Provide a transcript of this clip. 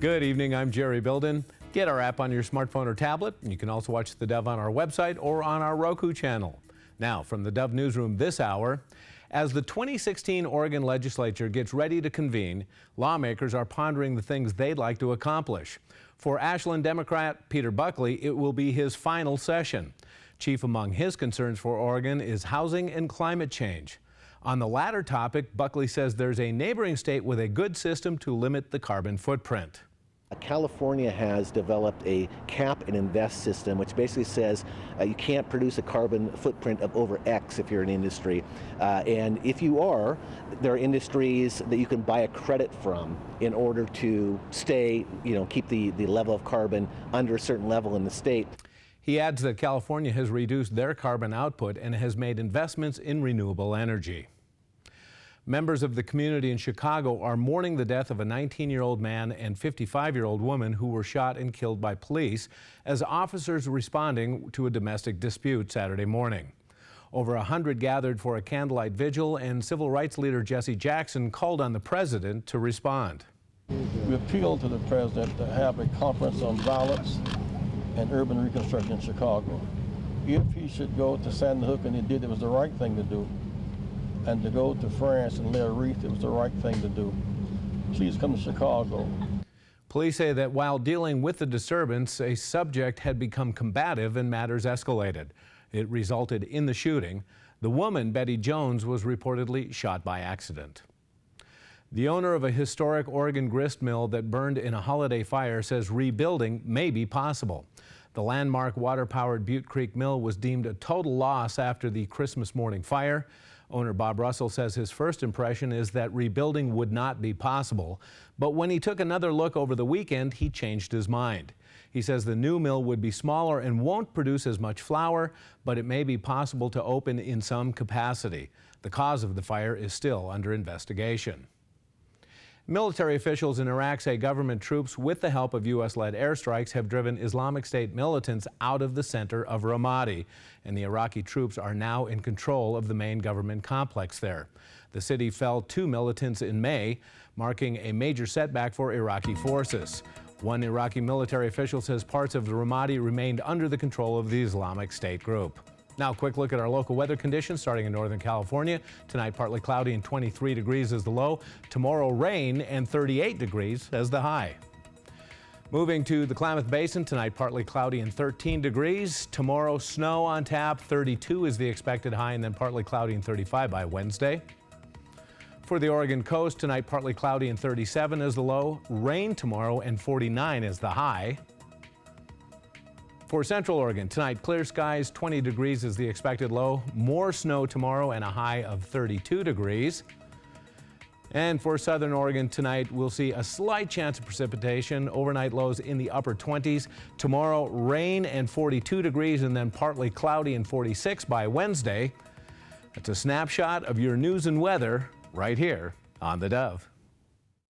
Good evening, I'm Jerry Bilden. Get our app on your smartphone or tablet, and you can also watch the Dove on our website or on our Roku channel. Now, from the Dove Newsroom this hour, as the 2016 Oregon legislature gets ready to convene, lawmakers are pondering the things they'd like to accomplish. For Ashland Democrat Peter Buckley, it will be his final session. Chief among his concerns for Oregon is housing and climate change. On the latter topic, Buckley says there's a neighboring state with a good system to limit the carbon footprint. California has developed a cap and invest system, which basically says you can't produce a carbon footprint of over X if you're an industry. And if you are, there are industries that you can buy a credit from in order to stay, keep the level of carbon under a certain level in the state. He adds that California has reduced their carbon output and has made investments in renewable energy. Members of the community in Chicago are mourning the death of a 19-year-old man and 55-year-old woman who were shot and killed by police as officers responding to a domestic dispute Saturday morning. Over 100 gathered for a candlelight vigil, and civil rights leader Jesse Jackson called on the president to respond. We appeal to the president to have a conference on violence and urban reconstruction in Chicago. If he should go to Sandy Hook, and he did, it was the right thing to do. And to go to France and lay a wreath, it was the right thing to do. Please come to Chicago. Police say that while dealing with the disturbance, a subject had become combative and matters escalated. It resulted in the shooting. The woman, Betty Jones, was reportedly shot by accident. The owner of a historic Oregon grist mill that burned in a holiday fire says rebuilding may be possible. The landmark water-powered Butte Creek mill was deemed a total loss after the Christmas morning fire. Owner Bob Russell says his first impression is that rebuilding would not be possible, but when he took another look over the weekend, he changed his mind. He says the new mill would be smaller and won't produce as much flour, but it may be possible to open in some capacity. The cause of the fire is still under investigation. Military officials in Iraq say government troops, with the help of U.S.-led airstrikes, have driven Islamic State militants out of the center of Ramadi, and the Iraqi troops are now in control of the main government complex there. The city fell 2 militants in May, marking a major setback for Iraqi forces. One Iraqi military official says parts of the Ramadi remained under the control of the Islamic State group. Now, a quick look at our local weather conditions starting in Northern California. Tonight, partly cloudy and 23 degrees as the low. Tomorrow, rain and 38 degrees as the high. Moving to the Klamath Basin, tonight, partly cloudy and 13 degrees. Tomorrow, snow on tap, 32 is the expected high, and then partly cloudy and 35 by Wednesday. For the Oregon coast, tonight, partly cloudy and 37 is the low. Rain tomorrow and 49 is the high. For Central Oregon, tonight, clear skies, 20 degrees is the expected low. More snow tomorrow and a high of 32 degrees. And for Southern Oregon, tonight, we'll see a slight chance of precipitation. Overnight lows in the upper 20s. Tomorrow, rain and 42 degrees, and then partly cloudy and 46 by Wednesday. That's a snapshot of your news and weather right here on the Dove.